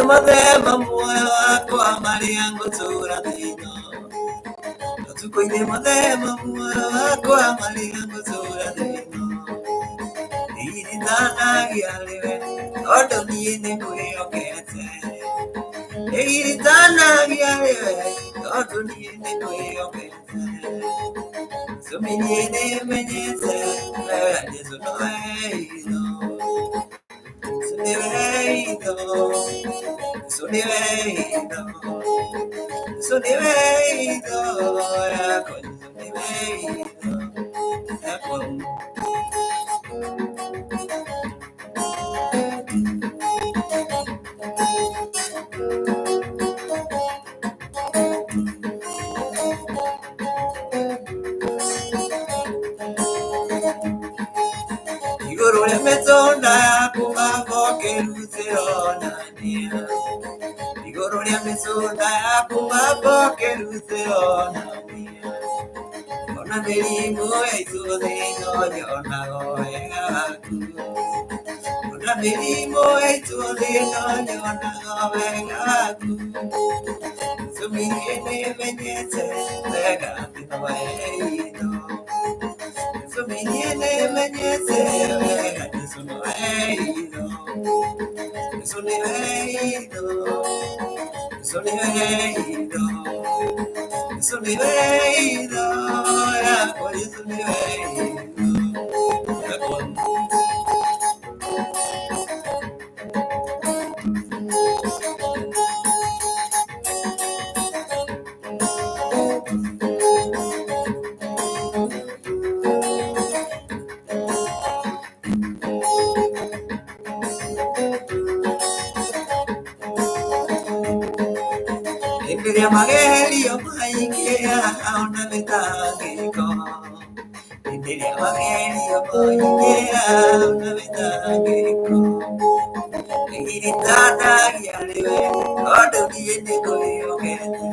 madema moyo wako amali yangu turadino. Tukoine madema moyo wako amali yangu turadino. Ini tana gialewe odo niene kuyo kete. Ini tana gialewe odo niene kuyo kete. Suminiene menyete Yesu noeino. Sunivedo, yako sunivedo, yako. Igoro le mezona kumavo ke luceona nia. Igoro le mezona kumavo ke luceona nia. Ona merimo ezo de no yona goega. Ona merimo ezo de no yona goega. Sumine menyete lega pitoeino. Sumine menyete lega pitoeino. Sunivedo, sunivedo, sunivedo, yako sunivedo, yako. Quería Magelio Maikea una vetagico. Quería Magelio Maikea una vetagico. Iritana Yaleve, Odo Viene Goyo Gete.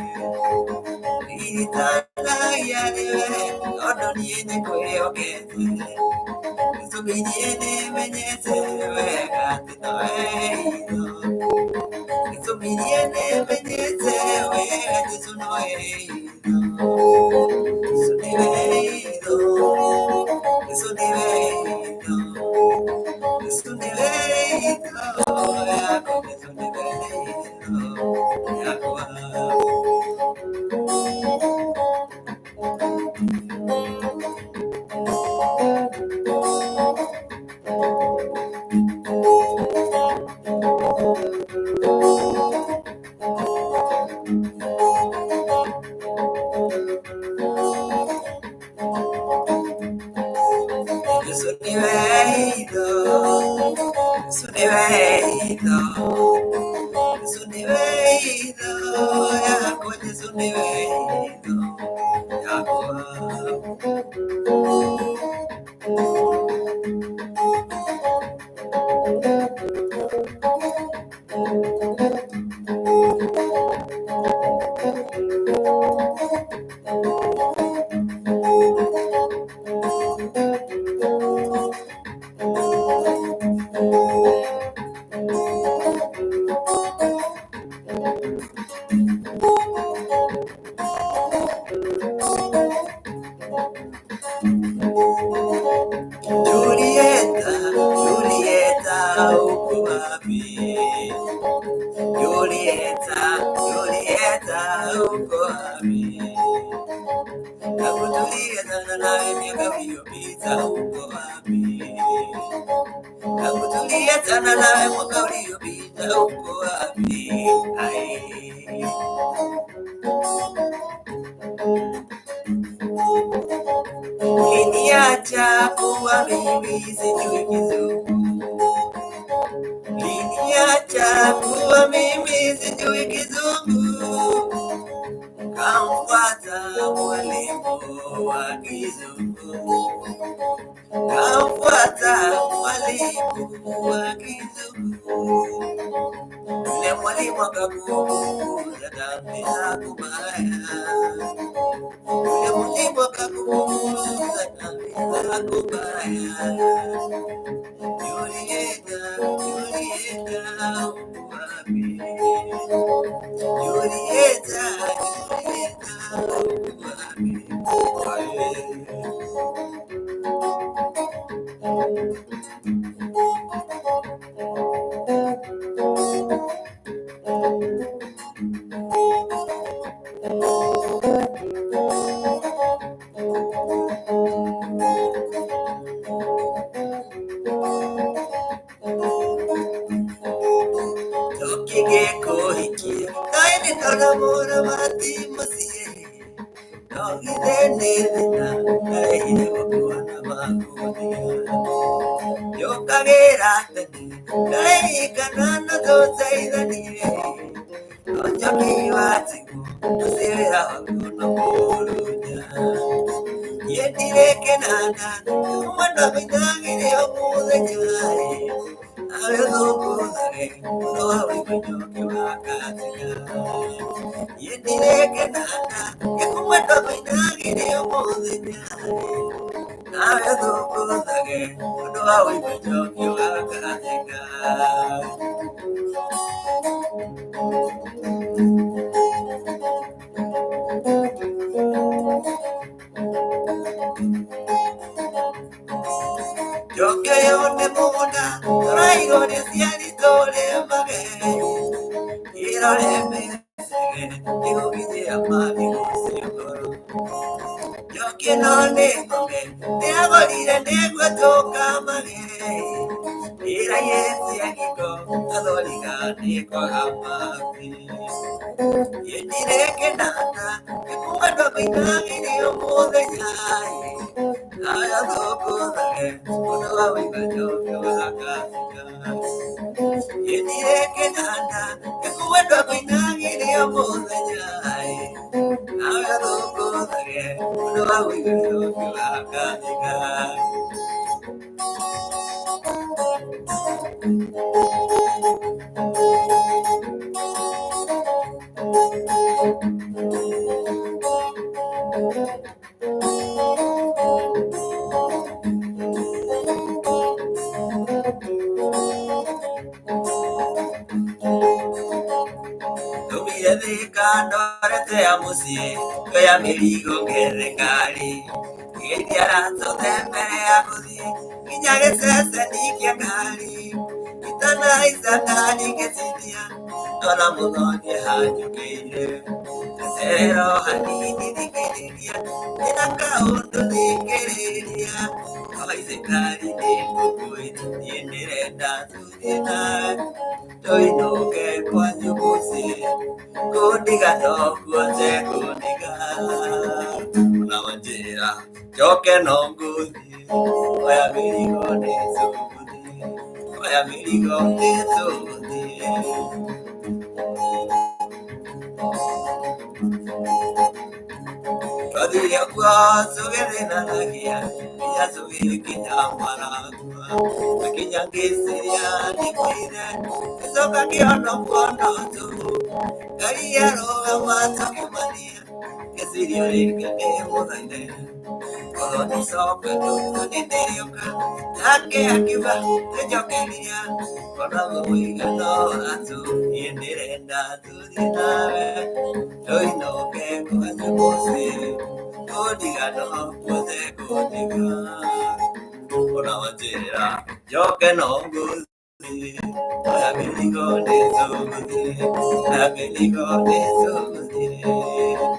Iritana Yaleve, Odo Viene Goyo Gete. Subiniene Menyete, Vegate Noeino. Subiniene Menyete, Vegate Noeino. Sunivedo, Sunivedo, Sunivedo, Yako Sunivedo, Yako. Liniacha kuwa mimi sijui kizungu. Liniacha kuwa mimi sijui kizungu. Kamfuata mwalimu wa kizungu. Kamfuata mwalimu wa kizungu. Yule mwalimu akakufunza dhambi za kubaya. Yule mwalimu akakufunza dhambi za kubaya. Julieta, Julieta, uko wapi? Kigeko hiki kaini karamora mati masiye Nogidene na kaini wakwana makudia Yokagera tani kaini kanana dosaidani Onjaki watiku tusira wakuna muruja Yedire kenana kumanda bidagire omuze jai Ayodokuzare Noawi banyoke wakatika Yedire kenana kumanda bidagire omuze jai Ayodokuzare Noawi banyoke wakatika Yo que yo te mona, traigo de cielito de mague. Quiero de me digo que te ama, digo yo que no le coge, te hago ir en el toca mague. Mira y ese aquí con adoliga, ni con amapi. Y diré que nada, que cuando me cague, yo puedo ya. Yedire kenana, ekuwendo kuinangiri amuzanyai. Agado kore, uno awiyo kiwakanika. Te amusie, que ya me digo que recari, que el diarazo te perea così, que ya que se ni que cari, y tan ni que si dia, no la mudo ni hayo que iré, que cero hanini ni que diría, en acá uno ni querería, hoy se cari ni cucuy, ni en merenda su dinar, hoy no que cuando puse. Kuniga no kuanze kuniga Unawajira Joke no ngudi Oya miligo nesudi Oya miligo nesudi Kadi ya kwa sugere na nagia Ya sugere kinyamaragua Kinyangisiria ni kuire Kisoka kiono mwono tu Kariero amato kumania Kesirio rikane mudaine Koloni soka nuka nineyoka Take akiba tejokeria Konago wiga no atu Yendirenda tudinawe Toino ke kuhase kose Kodiga no kose kodiga Konawajera Joke no guzi I believe God is so good. I believe God is so good.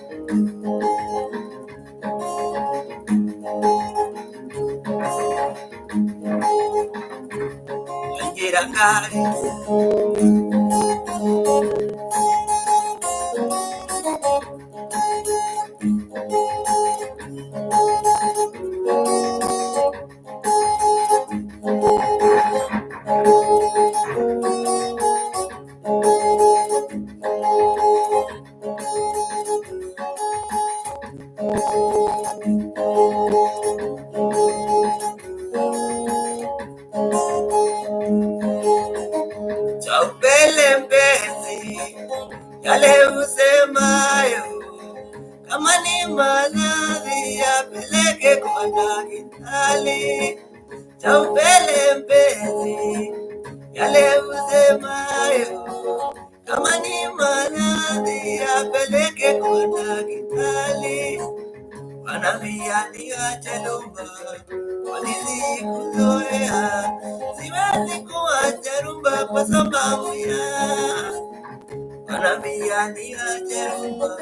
Yale usemayo kama ni maradhi yapeleke kwa daktari. Chaupele mpenzi, yale usemayo kama ni maradhi yapeleke kwa daktari. Wanambia niache rumba, walisi kuzoea, siwezi kuacha rumba kwa sababu ya Wanambia niache rumba,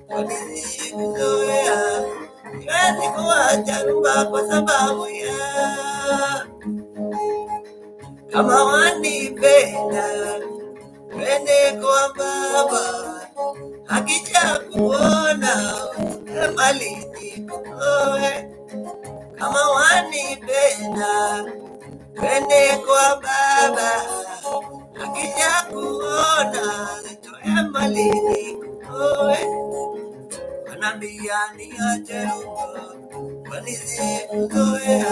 walisi kuzoea, siwezi kuacha rumba kwa sababu ya kama wanipenda, wende kwa baba, akija kuona malini oe, kama wanipenda twende kwa baba, akija kuona toe malini oe, wanambia niache huko wanizi oe.